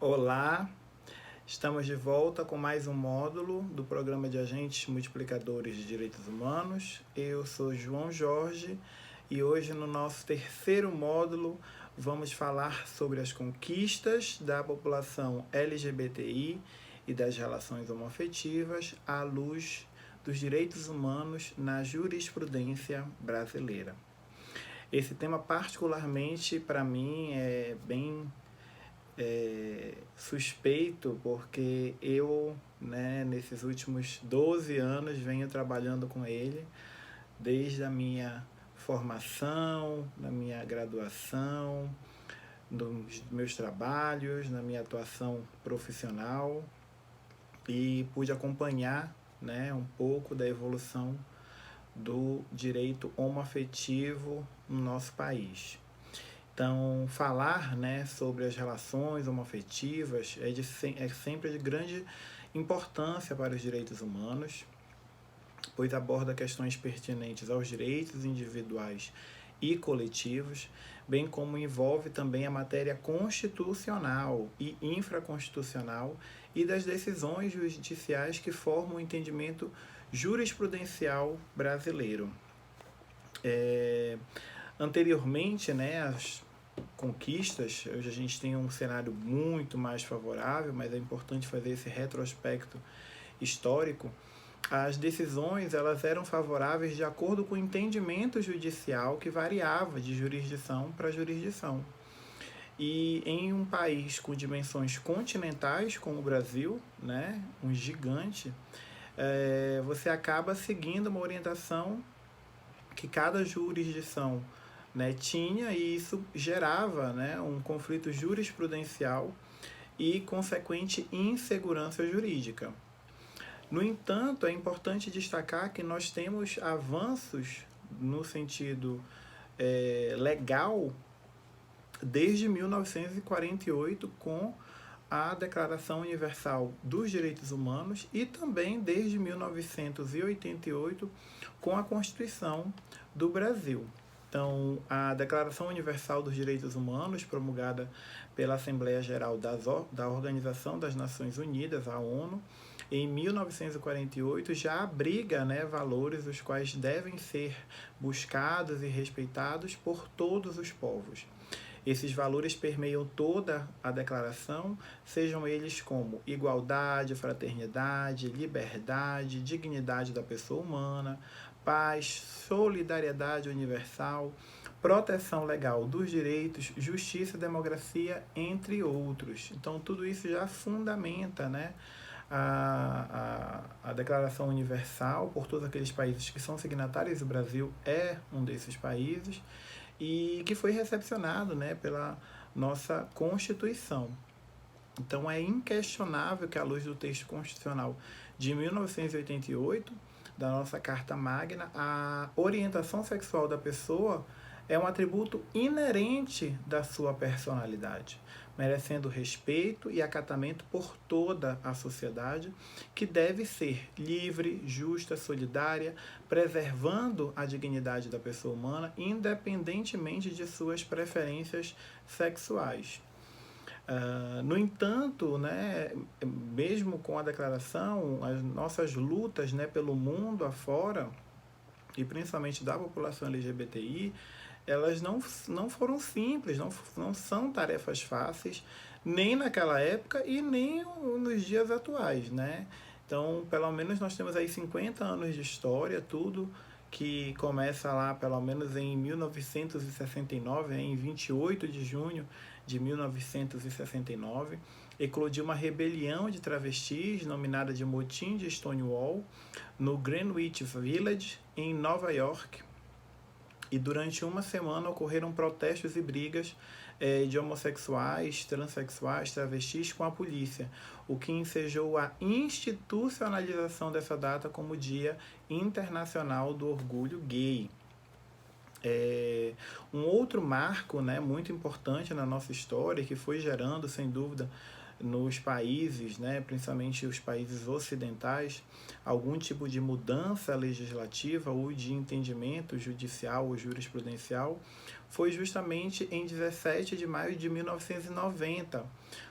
Olá, estamos de volta com mais um módulo do Programa de Agentes Multiplicadores de Direitos Humanos. Eu sou João Jorge e hoje, no nosso terceiro módulo, vamos falar sobre as conquistas da população LGBTI e das relações homoafetivas à luz dos direitos humanos na jurisprudência brasileira. Esse tema, particularmente, para mim, é bem suspeito, porque eu, nesses últimos 12 anos, venho trabalhando com ele, desde a minha formação, na minha graduação, nos meus trabalhos, na minha atuação profissional, e pude acompanhar um pouco da evolução do direito homoafetivo no nosso país. Então, falar sobre as relações homoafetivas é sempre de grande importância para os direitos humanos, pois aborda questões pertinentes aos direitos individuais e coletivos, bem como envolve também a matéria constitucional e infraconstitucional e das decisões judiciais que formam o entendimento jurisprudencial brasileiro. Anteriormente, as conquistas, hoje a gente tem um cenário muito mais favorável, mas é importante fazer esse retrospecto histórico. As decisões elas eram favoráveis de acordo com o entendimento judicial que variava de jurisdição para jurisdição. E em um país com dimensões continentais como o Brasil, um gigante, você acaba seguindo uma orientação que cada jurisdição tinha, e isso gerava um conflito jurisprudencial e consequente insegurança jurídica. No entanto, é importante destacar que nós temos avanços no sentido legal desde 1948 com a Declaração Universal dos Direitos Humanos e também desde 1988 com a Constituição do Brasil. Então, a Declaração Universal dos Direitos Humanos, promulgada pela Assembleia Geral da Organização das Nações Unidas, a ONU, em 1948, já abriga valores os quais devem ser buscados e respeitados por todos os povos. Esses valores permeiam toda a declaração, sejam eles como igualdade, fraternidade, liberdade, dignidade da pessoa humana, paz, solidariedade universal, proteção legal dos direitos, justiça e democracia, entre outros. Então, tudo isso já fundamenta a Declaração Universal por todos aqueles países que são signatários. O Brasil é um desses países, e que foi recepcionado pela nossa Constituição. Então, é inquestionável que, à luz do texto constitucional de 1988, da nossa Carta Magna, a orientação sexual da pessoa é um atributo inerente da sua personalidade, merecendo respeito e acatamento por toda a sociedade, que deve ser livre, justa, solidária, preservando a dignidade da pessoa humana, independentemente de suas preferências sexuais. No entanto, mesmo com a declaração, as nossas lutas pelo mundo afora, e principalmente da população LGBTI, elas não foram simples, não são tarefas fáceis, nem naquela época e nem nos dias atuais. Então, pelo menos nós temos aí 50 anos de história, tudo que começa lá pelo menos em 1969, em 28 de junho de 1969, eclodiu uma rebelião de travestis, denominada de Motim de Stonewall, no Greenwich Village, em Nova York. E durante uma semana ocorreram protestos e brigas de homossexuais, transexuais, travestis com a polícia, o que ensejou a institucionalização dessa data como Dia Internacional do Orgulho Gay. Um outro marco muito importante na nossa história, que foi gerando, sem dúvida, nos países, né, principalmente os países ocidentais, algum tipo de mudança legislativa ou de entendimento judicial ou jurisprudencial, foi justamente em 17 de maio de 1990,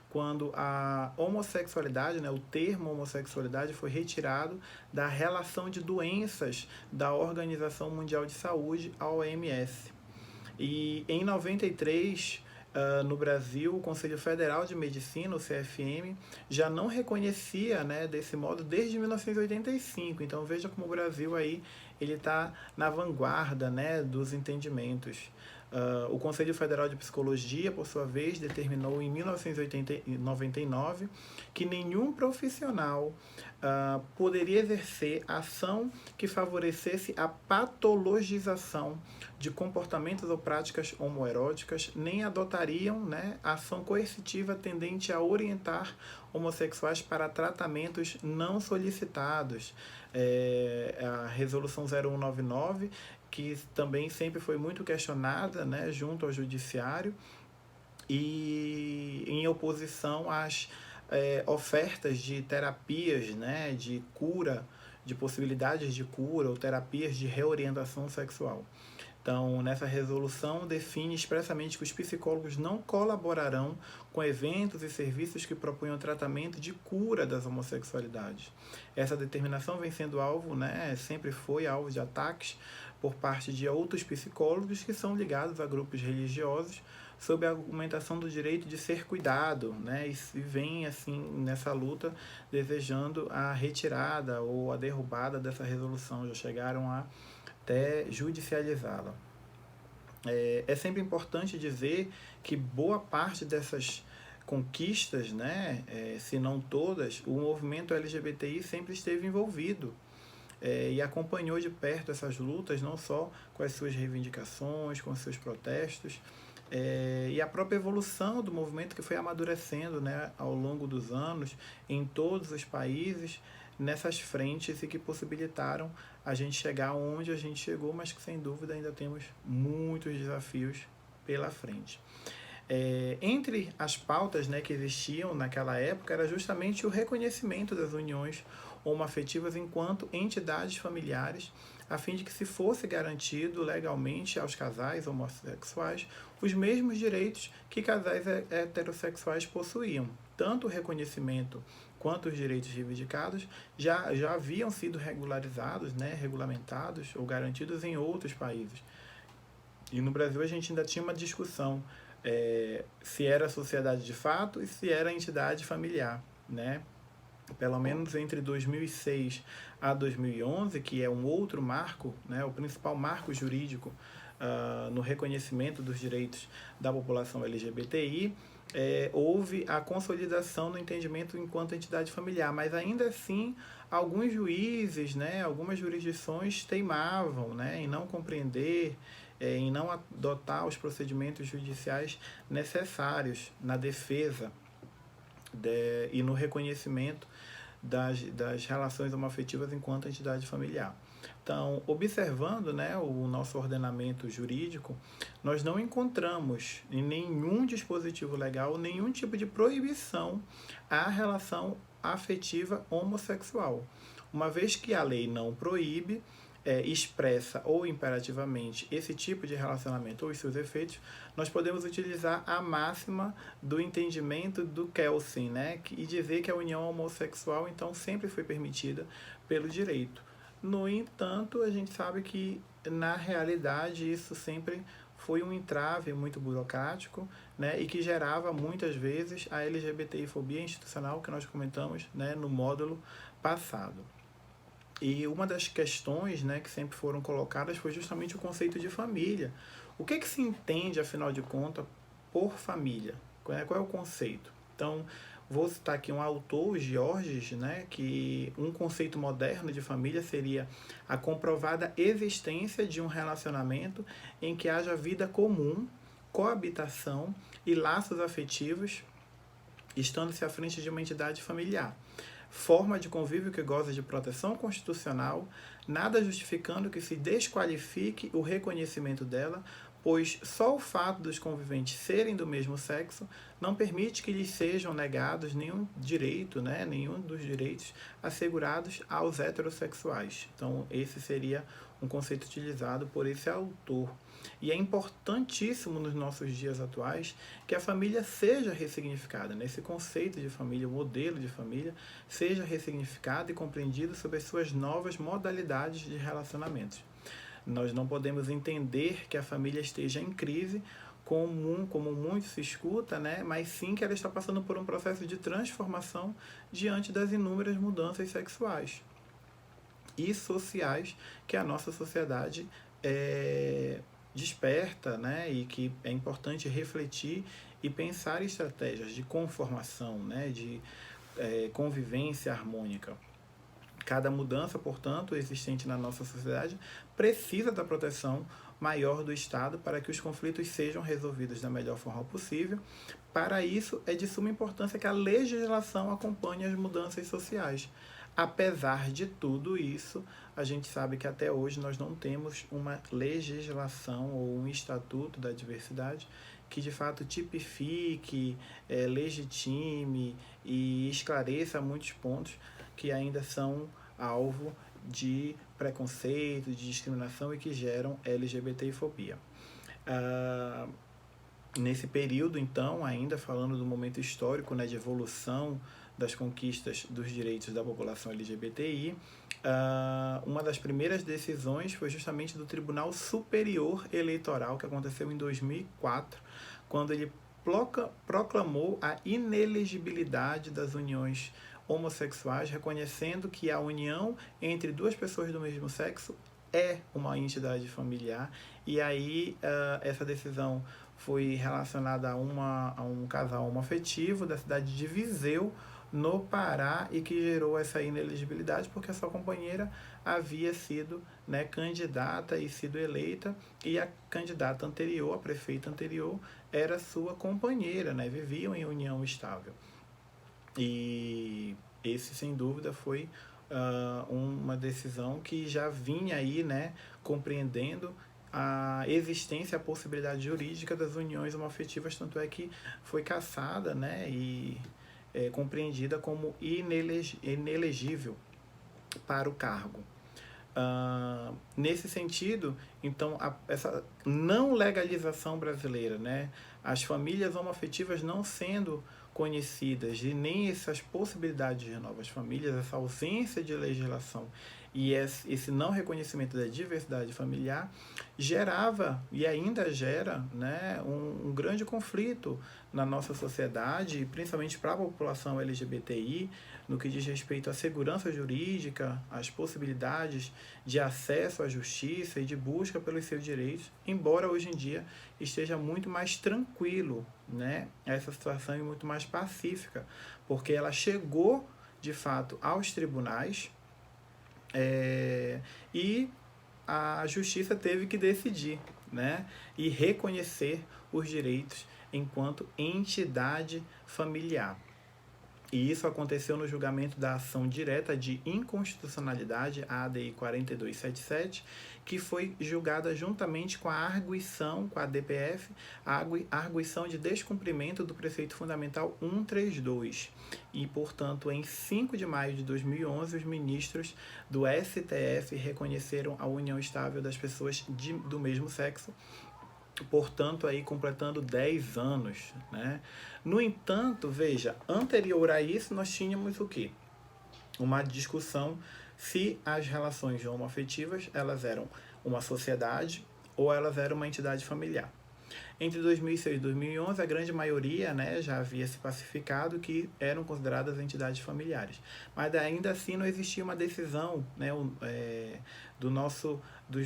quando a homossexualidade, né, o termo homossexualidade foi retirado da relação de doenças da Organização Mundial de Saúde, a OMS. E em 93, no Brasil, o Conselho Federal de Medicina, o CFM, já não reconhecia, né, desse modo desde 1985. Então veja como o Brasil aí ele está na vanguarda, né, dos entendimentos. O Conselho Federal de Psicologia, por sua vez, determinou em 1999 que nenhum profissional poderia exercer ação que favorecesse a patologização de comportamentos ou práticas homoeróticas, nem adotariam, né, ação coercitiva tendente a orientar homossexuais para tratamentos não solicitados. A Resolução 0199, que também sempre foi muito questionada, né, junto ao judiciário, e em oposição às ofertas de terapias, né, de cura, de possibilidades de cura ou terapias de reorientação sexual. Então, nessa resolução, define expressamente que os psicólogos não colaborarão com eventos e serviços que proponham tratamento de cura das homossexualidades. Essa determinação vem sendo alvo, né, sempre foi alvo de ataques por parte de outros psicólogos que são ligados a grupos religiosos sob a argumentação do direito de ser cuidado, né, e vem assim nessa luta desejando a retirada ou a derrubada dessa resolução. Já chegaram a até judicializá-la. É sempre importante dizer que boa parte dessas conquistas, né, se não todas, o movimento LGBTI sempre esteve envolvido e acompanhou de perto essas lutas, não só com as suas reivindicações, com os seus protestos, e a própria evolução do movimento que foi amadurecendo, né, ao longo dos anos em todos os países, nessas frentes e que possibilitaram a gente chegar onde a gente chegou, mas que sem dúvida ainda temos muitos desafios pela frente. Entre as pautas, né, que existiam naquela época era justamente o reconhecimento das uniões homoafetivas enquanto entidades familiares, a fim de que se fosse garantido legalmente aos casais homossexuais os mesmos direitos que casais heterossexuais possuíam. Tanto o reconhecimento quanto os direitos reivindicados já haviam sido regularizados, né, regulamentados ou garantidos em outros países. E no Brasil a gente ainda tinha uma discussão se era sociedade de fato e se era entidade familiar, né? Pelo menos entre 2006 a 2011, que é um outro marco, né, o principal marco jurídico no reconhecimento dos direitos da população LGBTI, houve a consolidação no entendimento enquanto entidade familiar, mas ainda assim alguns juízes, né, algumas jurisdições teimavam, né, em não compreender, em não adotar os procedimentos judiciais necessários na defesa e no reconhecimento das relações homoafetivas enquanto entidade familiar. Então, observando, né, o nosso ordenamento jurídico, nós não encontramos em nenhum dispositivo legal nenhum tipo de proibição à relação afetiva homossexual. Uma vez que a lei não proíbe, expressa ou imperativamente esse tipo de relacionamento ou os seus efeitos, nós podemos utilizar a máxima do entendimento do Kelsen, né, e dizer que a união homossexual então sempre foi permitida pelo direito. No entanto, a gente sabe que na realidade isso sempre foi um entrave muito burocrático, né, e que gerava muitas vezes a LGBTI-fobia institucional que nós comentamos, né, no módulo passado. E uma das questões, né, que sempre foram colocadas foi justamente o conceito de família. O que se entende, afinal de contas, por família? Qual é o conceito? Então, vou citar aqui um autor, o Georges, né, que um conceito moderno de família seria a comprovada existência de um relacionamento em que haja vida comum, coabitação e laços afetivos, estando-se à frente de uma entidade familiar. Forma de convívio que goza de proteção constitucional, nada justificando que se desqualifique o reconhecimento dela pois só o fato dos conviventes serem do mesmo sexo não permite que lhes sejam negados nenhum direito, né, nenhum dos direitos assegurados aos heterossexuais. Então, esse seria um conceito utilizado por esse autor. E é importantíssimo nos nossos dias atuais que a família seja ressignificada, né? Esse conceito de família, o modelo de família, seja ressignificado e compreendido sob as suas novas modalidades de relacionamentos. Nós não podemos entender que a família esteja em crise, como muito se escuta, né? Mas sim que ela está passando por um processo de transformação diante das inúmeras mudanças sexuais e sociais que a nossa sociedade desperta, né? E que é importante refletir e pensar estratégias de conformação, né? De convivência harmônica. Cada mudança, portanto, existente na nossa sociedade precisa da proteção maior do Estado para que os conflitos sejam resolvidos da melhor forma possível. Para isso, é de suma importância que a legislação acompanhe as mudanças sociais. Apesar de tudo isso, a gente sabe que até hoje nós não temos uma legislação ou um estatuto da diversidade que de fato tipifique, legitime e esclareça muitos pontos que ainda são alvo de preconceito, de discriminação e que geram LGBTfobia. Nesse período, então, ainda falando do momento histórico, né, de evolução das conquistas dos direitos da população LGBTI, uma das primeiras decisões foi justamente do Tribunal Superior Eleitoral, que aconteceu em 2004, quando ele proclamou a inelegibilidade das uniões homossexuais, reconhecendo que a união entre duas pessoas do mesmo sexo é uma entidade familiar. E aí essa decisão foi relacionada a um casal homoafetivo da cidade de Viseu, no Pará, e que gerou essa inelegibilidade porque a sua companheira havia sido, né, candidata e sido eleita, e a candidata anterior, a prefeita anterior, era sua companheira, né, viviam em união estável. E esse, sem dúvida, foi uma decisão que já vinha aí, né, compreendendo a existência, a possibilidade jurídica das uniões homoafetivas, tanto é que foi cassada, né, e compreendida como inelegível para o cargo. Nesse sentido, então, essa não legalização brasileira, né, as famílias homoafetivas não sendo conhecidas e nem essas possibilidades de novas famílias, essa ausência de legislação e esse não reconhecimento da diversidade familiar gerava e ainda gera, né, um grande conflito na nossa sociedade, principalmente para a população LGBTI, no que diz respeito à segurança jurídica, às possibilidades de acesso à justiça e de busca pelos seus direitos, embora hoje em dia esteja muito mais tranquilo, né, essa situação é muito mais pacífica, porque ela chegou, de fato, aos tribunais e a justiça teve que decidir, né, e reconhecer os direitos enquanto entidade familiar. E isso aconteceu no julgamento da ação direta de inconstitucionalidade, a ADI 4277, que foi julgada juntamente com a arguição, com a DPF, a arguição de descumprimento do preceito fundamental 132. E, portanto, em 5 de maio de 2011, os ministros do STF reconheceram a união estável das pessoas do mesmo sexo, portanto, aí completando 10 anos, né? No entanto, veja, anterior a isso, nós tínhamos o quê? Uma discussão se as relações homoafetivas, elas eram uma sociedade ou elas eram uma entidade familiar. Entre 2006 e 2011, a grande maioria, né, já havia se pacificado que eram consideradas entidades familiares. Mas ainda assim não existia uma decisão, né, dos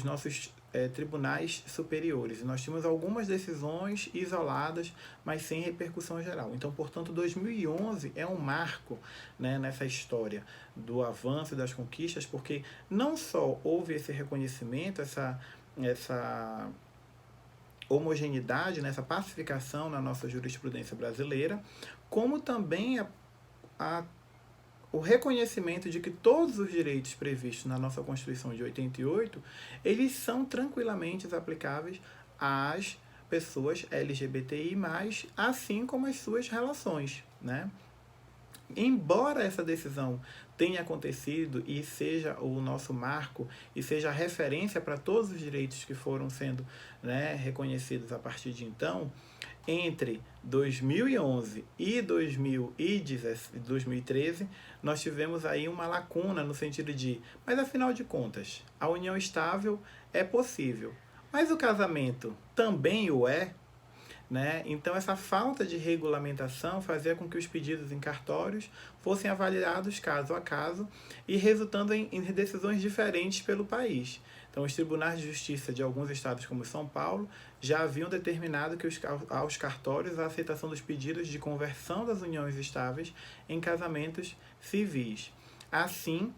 nossos tribunais superiores. Nós tínhamos algumas decisões isoladas, mas sem repercussão geral. Então, portanto, 2011 é um marco, né, nessa história do avanço e das conquistas, porque não só houve esse reconhecimento, essa homogeneidade, nessa pacificação na nossa jurisprudência brasileira, como também o reconhecimento de que todos os direitos previstos na nossa Constituição de 88, eles são tranquilamente aplicáveis às pessoas LGBTI+, assim como as suas relações, né? Embora essa decisão tenha acontecido e seja o nosso marco e seja a referência para todos os direitos que foram sendo, né, reconhecidos a partir de então, entre 2011 e 2013, nós tivemos aí uma lacuna no sentido de, mas afinal de contas, a união estável é possível, mas o casamento também o é? Né? Então, essa falta de regulamentação fazia com que os pedidos em cartórios fossem avaliados caso a caso e resultando em decisões diferentes pelo país. Então, os tribunais de justiça de alguns estados, como São Paulo, já haviam determinado que aos cartórios a aceitação dos pedidos de conversão das uniões estáveis em casamentos civis. Assim,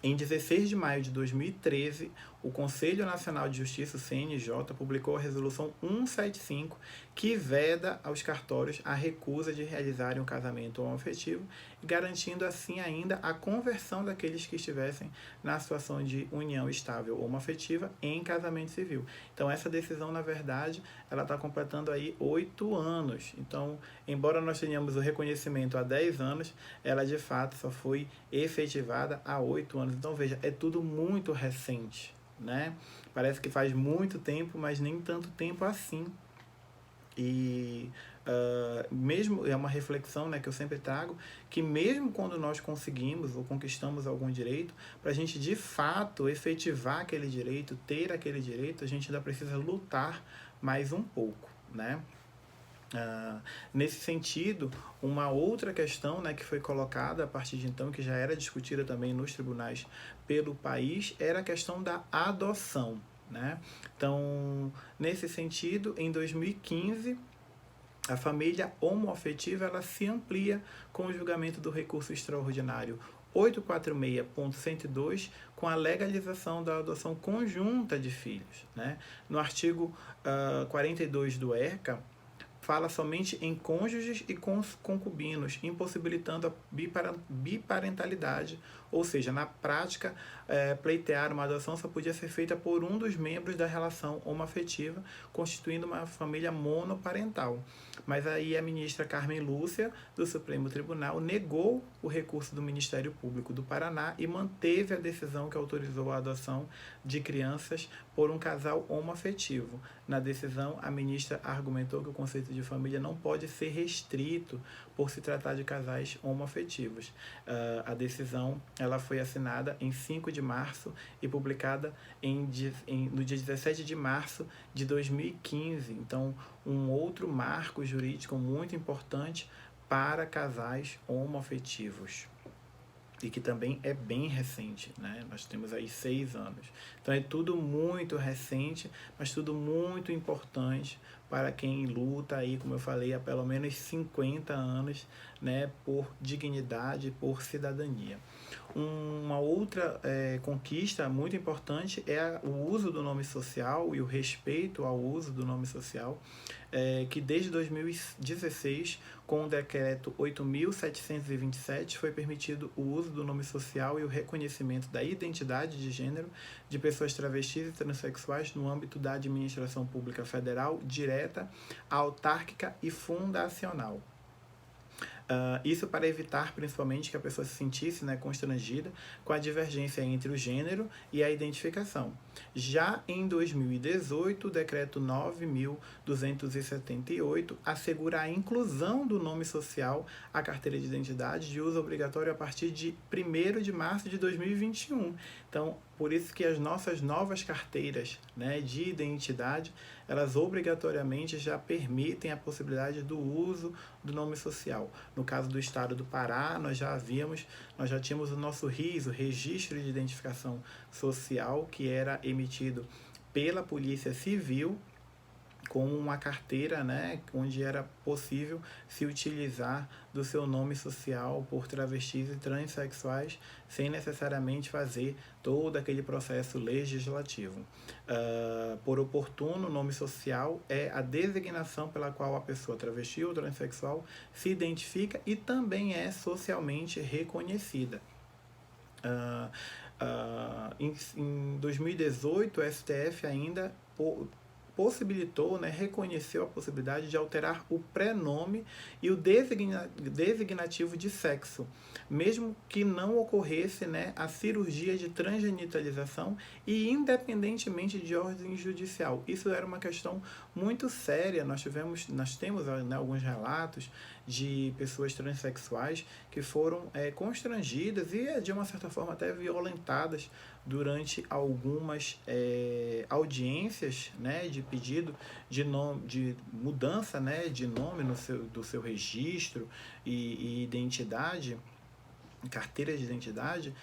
em 16 de maio de 2013, o Conselho Nacional de Justiça, o CNJ, publicou a Resolução 175, que veda aos cartórios a recusa de realizarem um casamento homoafetivo, garantindo assim ainda a conversão daqueles que estivessem na situação de união estável homoafetiva em casamento civil. Então, essa decisão, na verdade, ela está completando aí 8 anos. Então, embora nós tenhamos o reconhecimento há 10 anos, ela de fato só foi efetivada há 8 anos. Então, veja, é tudo muito recente, né? Parece que faz muito tempo, mas nem tanto tempo assim. E mesmo é uma reflexão, né, que eu sempre trago, que mesmo quando nós conseguimos ou conquistamos algum direito, para a gente de fato efetivar aquele direito, ter aquele direito, a gente ainda precisa lutar mais um pouco, né? Nesse sentido, uma outra questão, né, que foi colocada a partir de então, que já era discutida também nos tribunais pelo país, era a questão da adoção, né? Então, nesse sentido, em 2015, a família homoafetiva ela se amplia com o julgamento do recurso extraordinário 846.102, com a legalização da adoção conjunta de filhos, né? No artigo 42 do ERCA, fala somente em cônjuges e concubinos, impossibilitando a biparentalidade, ou seja, na prática, pleitear uma adoção só podia ser feita por um dos membros da relação homoafetiva, constituindo uma família monoparental. Mas aí a ministra Carmen Lúcia, do Supremo Tribunal, negou o recurso do Ministério Público do Paraná e manteve a decisão que autorizou a adoção de crianças por um casal homoafetivo. Na decisão, a ministra argumentou que o conceito de família não pode ser restrito por se tratar de casais homoafetivos. A decisão ela foi assinada em 5 de março e publicada no dia 17 de março de 2015. Então, um outro marco jurídico muito importante para casais homoafetivos. E que também é bem recente, né? Nós temos aí 6 anos. Então é tudo muito recente, mas tudo muito importante para quem luta aí, como eu falei, há pelo menos 50 anos, né, por dignidade, por cidadania. Uma outra conquista muito importante é o uso do nome social e o respeito ao uso do nome social, que desde 2016, com o decreto 8.727, foi permitido o uso do nome social e o reconhecimento da identidade de gênero de pessoas travestis e transexuais no âmbito da administração pública federal, direta, autárquica e fundacional. Isso para evitar principalmente que a pessoa se sentisse, né, constrangida com a divergência entre o gênero e a identificação. Já em 2018, o decreto 9.278 assegura a inclusão do nome social à carteira de identidade de uso obrigatório a partir de 1º de março de 2021. Então, por isso que as nossas novas carteiras, né, de identidade, elas obrigatoriamente já permitem a possibilidade do uso do nome social. No caso do estado do Pará, nós já tínhamos o nosso RIS, o Registro de Identificação Social, que era emitido pela Polícia Civil, com uma carteira, né, onde era possível se utilizar do seu nome social por travestis e transexuais, sem necessariamente fazer todo aquele processo legislativo. Por oportuno, o nome social é a designação pela qual a pessoa travesti ou transexual se identifica e também é socialmente reconhecida. Em 2018, o STF ainda possibilitou, né, reconheceu a possibilidade de alterar o prenome e o designativo de sexo, mesmo que não ocorresse, né, a cirurgia de transgenitalização e independentemente de ordem judicial. Isso era uma questão muito séria. Nós temos, né, alguns relatos de pessoas transexuais que foram constrangidas e, de uma certa forma, até violentadas durante algumas audiências, né, de pedido de mudança, né, de nome do seu registro e identidade, carteira de identidade,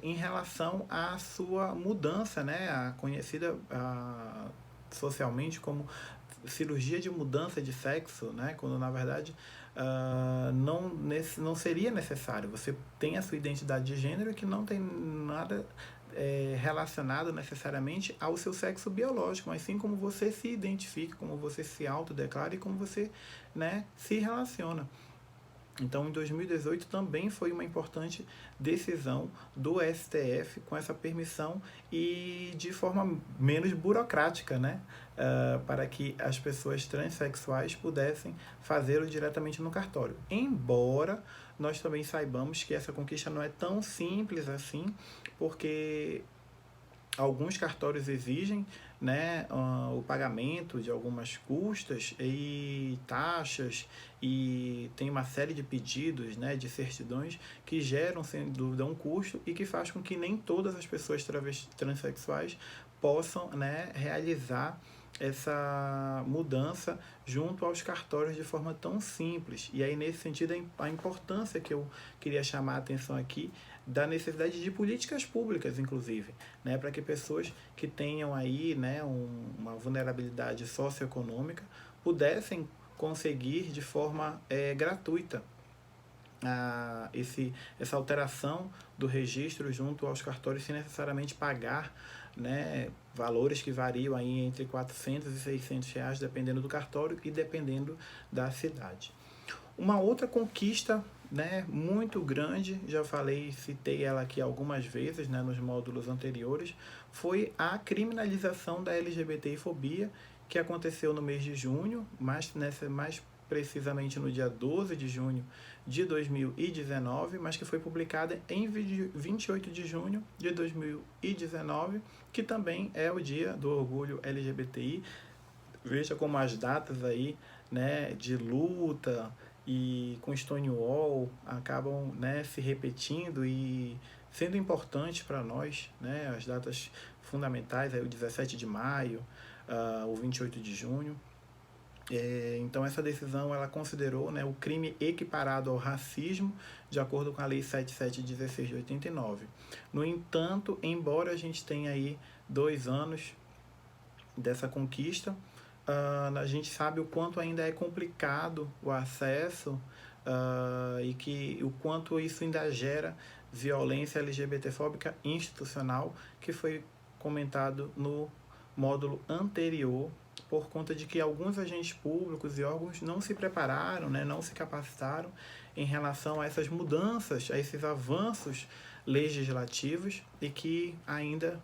em relação à sua mudança, né, a conhecida socialmente como cirurgia de mudança de sexo, né, quando na verdade não seria necessário. Você tem a sua identidade de gênero que não tem nada relacionado necessariamente ao seu sexo biológico, mas sim como você se identifica, como você se autodeclara e como você, né, se relaciona. Então, em 2018 também foi uma importante decisão do STF com essa permissão e de forma menos burocrática, né? Para que as pessoas transexuais pudessem fazê-lo diretamente no cartório. Embora nós também saibamos que essa conquista não é tão simples assim, porque alguns cartórios exigem, né, o pagamento de algumas custas e taxas, e tem uma série de pedidos, né, de certidões que geram, sem dúvida, um custo e que faz com que nem todas as pessoas transexuais possam, né, realizar essa mudança junto aos cartórios de forma tão simples. E aí, nesse sentido, a importância que eu queria chamar a atenção aqui da necessidade de políticas públicas, inclusive, né, para que pessoas que tenham aí, né, uma vulnerabilidade socioeconômica pudessem conseguir de forma gratuita essa alteração do registro junto aos cartórios sem necessariamente pagar, né, valores que variam aí entre R$400 e R$600, dependendo do cartório e dependendo da cidade. Uma outra conquista, né, muito grande, já falei, citei ela aqui algumas vezes, né, nos módulos anteriores, foi a criminalização da LGBTfobia, que aconteceu no mês de junho, mais precisamente no dia 12 de junho de 2019, mas que foi publicada em 28 de junho de 2019, que também é o dia do orgulho LGBTI. Veja como as datas aí, né, de luta e com Stonewall acabam, né, se repetindo e sendo importantes para nós, né, as datas fundamentais, aí o 17 de maio, o 28 de junho. Então essa decisão ela considerou, né, o crime equiparado ao racismo de acordo com a Lei 7716 de 89. No entanto, embora a gente tenha aí 2 anos dessa conquista, a gente sabe o quanto ainda é complicado o acesso e que o quanto isso ainda gera violência LGBTfóbica institucional, que foi comentado no módulo anterior, por conta de que alguns agentes públicos e órgãos não se prepararam, né, não se capacitaram em relação a essas mudanças, a esses avanços legislativos e que ainda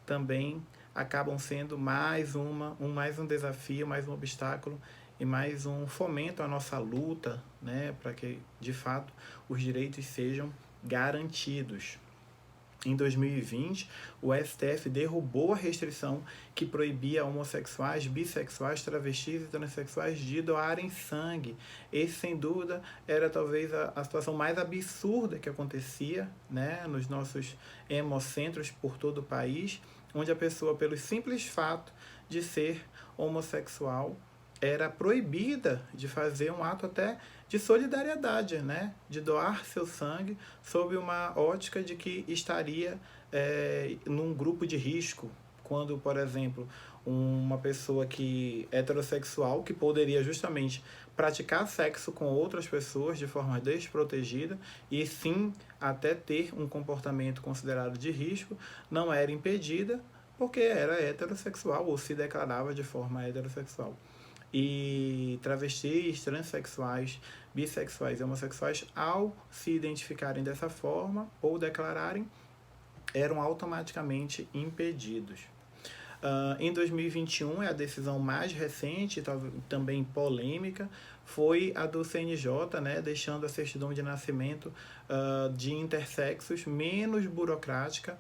também acabam sendo mais um desafio, mais um obstáculo e mais um fomento à nossa luta, né, para que, de fato, os direitos sejam garantidos. Em 2020, o STF derrubou a restrição que proibia homossexuais, bissexuais, travestis e transexuais de doarem sangue. Esse, sem dúvida, era talvez a situação mais absurda que acontecia, né, nos nossos hemocentros por todo o país, onde a pessoa, pelo simples fato de ser homossexual, era proibida de fazer um ato até de solidariedade, né? De doar seu sangue sob uma ótica de que estaria num grupo de risco, quando, por exemplo, uma pessoa que heterossexual, que poderia justamente praticar sexo com outras pessoas de forma desprotegida e sim até ter um comportamento considerado de risco, não era impedida porque era heterossexual ou se declarava de forma heterossexual. E travestis, transexuais, bissexuais e homossexuais, ao se identificarem dessa forma ou declararem, eram automaticamente impedidos. Em 2021, a decisão mais recente, também polêmica, foi a do CNJ, né, deixando a certidão de nascimento de intersexos menos burocrática.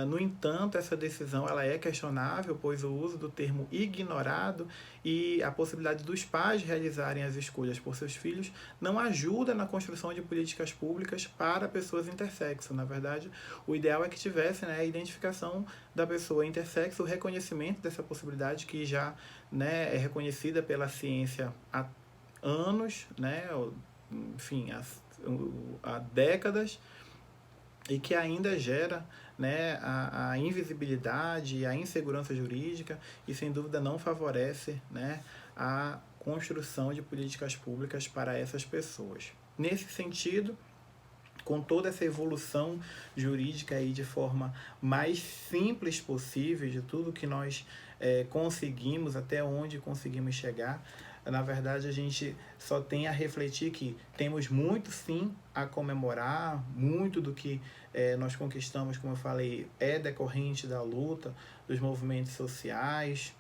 No entanto, essa decisão ela é questionável, pois o uso do termo ignorado e a possibilidade dos pais realizarem as escolhas por seus filhos não ajuda na construção de políticas públicas para pessoas intersexo. Na verdade, o ideal é que tivesse, né, a identificação da pessoa intersexo, o reconhecimento dessa possibilidade que já, né, é reconhecida pela ciência há anos, né, enfim, há décadas, e que ainda gera, né, a invisibilidade, a insegurança jurídica e, sem dúvida, não favorece, né, a construção de políticas públicas para essas pessoas. Nesse sentido, com toda essa evolução jurídica aí de forma mais simples possível, de tudo que nós conseguimos, até onde conseguimos chegar, na verdade a gente só tem a refletir que temos muito sim a comemorar, muito do que nós conquistamos, como eu falei, é decorrente da luta, dos movimentos sociais,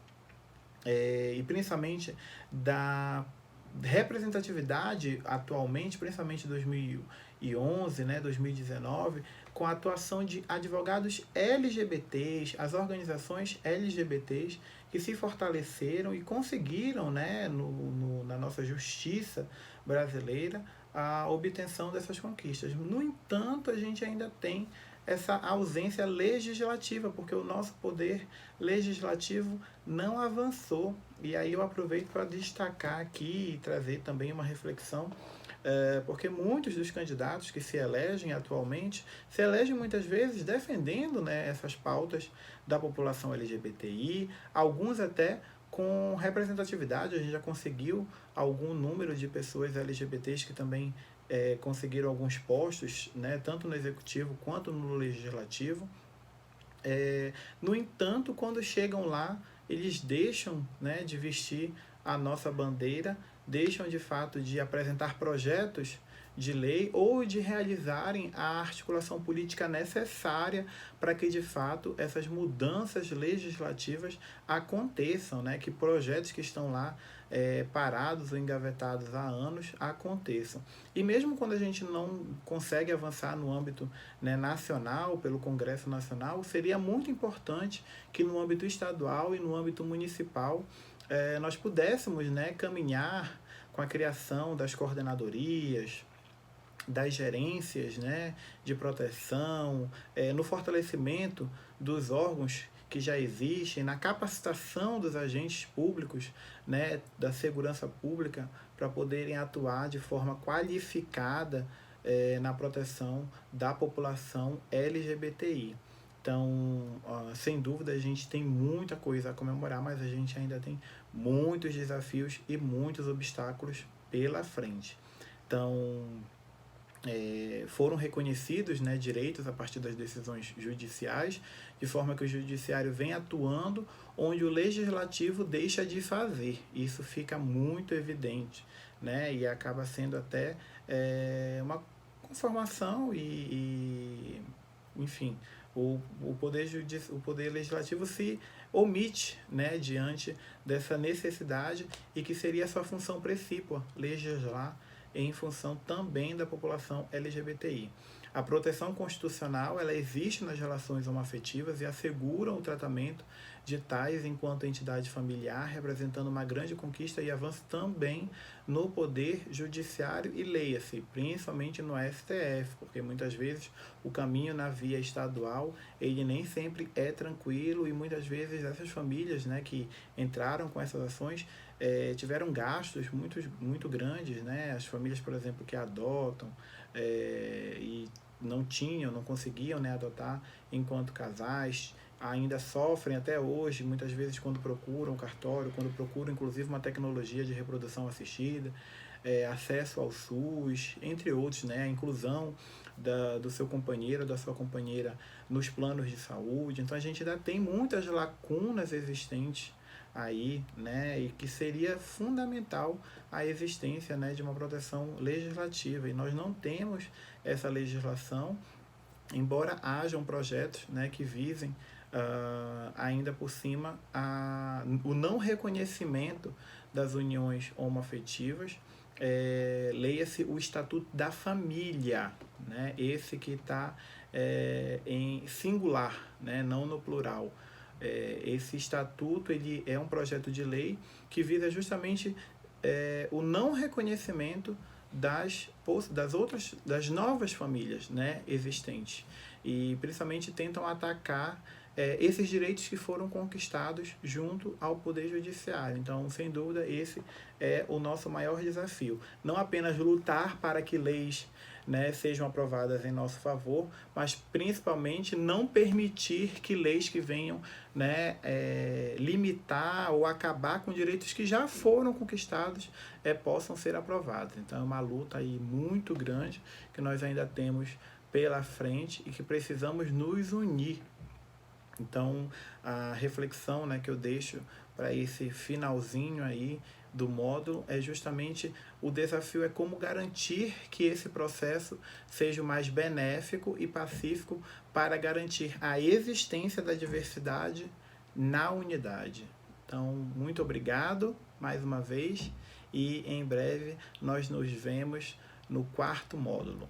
e principalmente da representatividade atualmente, principalmente 2011, né, 2019, com a atuação de advogados LGBTs, as organizações LGBTs que se fortaleceram e conseguiram, né, na nossa justiça brasileira, a obtenção dessas conquistas. No entanto, a gente ainda tem essa ausência legislativa, porque o nosso poder legislativo não avançou. E aí eu aproveito para destacar aqui e trazer também uma reflexão, porque muitos dos candidatos que se elegem atualmente se elegem muitas vezes defendendo, né, essas pautas da população LGBTI, alguns até com representatividade. A gente já conseguiu algum número de pessoas LGBTs que também conseguiram alguns postos, né, tanto no executivo quanto no legislativo. No entanto, quando chegam lá, eles deixam, né, de vestir a nossa bandeira, deixam de fato de apresentar projetos de lei ou de realizarem a articulação política necessária para que de fato essas mudanças legislativas aconteçam, né? Que projetos que estão lá parados ou engavetados há anos aconteçam. E mesmo quando a gente não consegue avançar no âmbito, né, nacional, pelo Congresso Nacional, seria muito importante que no âmbito estadual e no âmbito municipal nós pudéssemos, né, caminhar com a criação das coordenadorias, das gerências, né, de proteção, no fortalecimento dos órgãos que já existem, na capacitação dos agentes públicos, né, da segurança pública, para poderem atuar de forma qualificada na proteção da população LGBTI. Então, sem dúvida, a gente tem muita coisa a comemorar, mas a gente ainda tem muitos desafios e muitos obstáculos pela frente. Então, foram reconhecidos, né, direitos a partir das decisões judiciais, de forma que o judiciário vem atuando onde o legislativo deixa de fazer. Isso fica muito evidente, né, e acaba sendo até uma conformação enfim, o poder legislativo se omite, né, diante dessa necessidade, e que seria sua função precípua, legislar em função também da população LGBTI. A proteção constitucional ela existe nas relações homoafetivas e assegura o tratamento de tais enquanto entidade familiar, representando uma grande conquista e avanço também no poder judiciário e leia-se, principalmente no STF, porque muitas vezes o caminho na via estadual ele nem sempre é tranquilo, e muitas vezes essas famílias, né, que entraram com essas ações tiveram gastos muito grandes, né? As famílias, por exemplo, que adotam e não conseguiam, né, adotar enquanto casais, ainda sofrem até hoje, muitas vezes, quando procuram o cartório, quando procuram inclusive uma tecnologia de reprodução assistida, acesso ao SUS, entre outros, né, a inclusão do seu companheiro, da sua companheira nos planos de saúde. Então a gente ainda tem muitas lacunas existentes aí, né, e que seria fundamental a existência, né, de uma proteção legislativa, e nós não temos essa legislação, embora hajam projetos, né, que visem ainda por cima, o não reconhecimento das uniões homoafetivas, leia-se o Estatuto da Família, né? Esse que está em singular, né? Não no plural. Esse estatuto ele é um projeto de lei que visa justamente o não reconhecimento das novas famílias, né, existentes, e principalmente tentam atacar esses direitos que foram conquistados junto ao Poder Judiciário. Então, sem dúvida, esse é o nosso maior desafio. Não apenas lutar para que leis, né, sejam aprovadas em nosso favor, mas principalmente não permitir que leis que venham, né, limitar ou acabar com direitos que já foram conquistados possam ser aprovados. Então é uma luta aí muito grande que nós ainda temos pela frente e que precisamos nos unir. Então a reflexão, né, que eu deixo para esse finalzinho aí do módulo é justamente o desafio é como garantir que esse processo seja o mais benéfico e pacífico para garantir a existência da diversidade na unidade. Então, muito obrigado mais uma vez e em breve nós nos vemos no 4º módulo.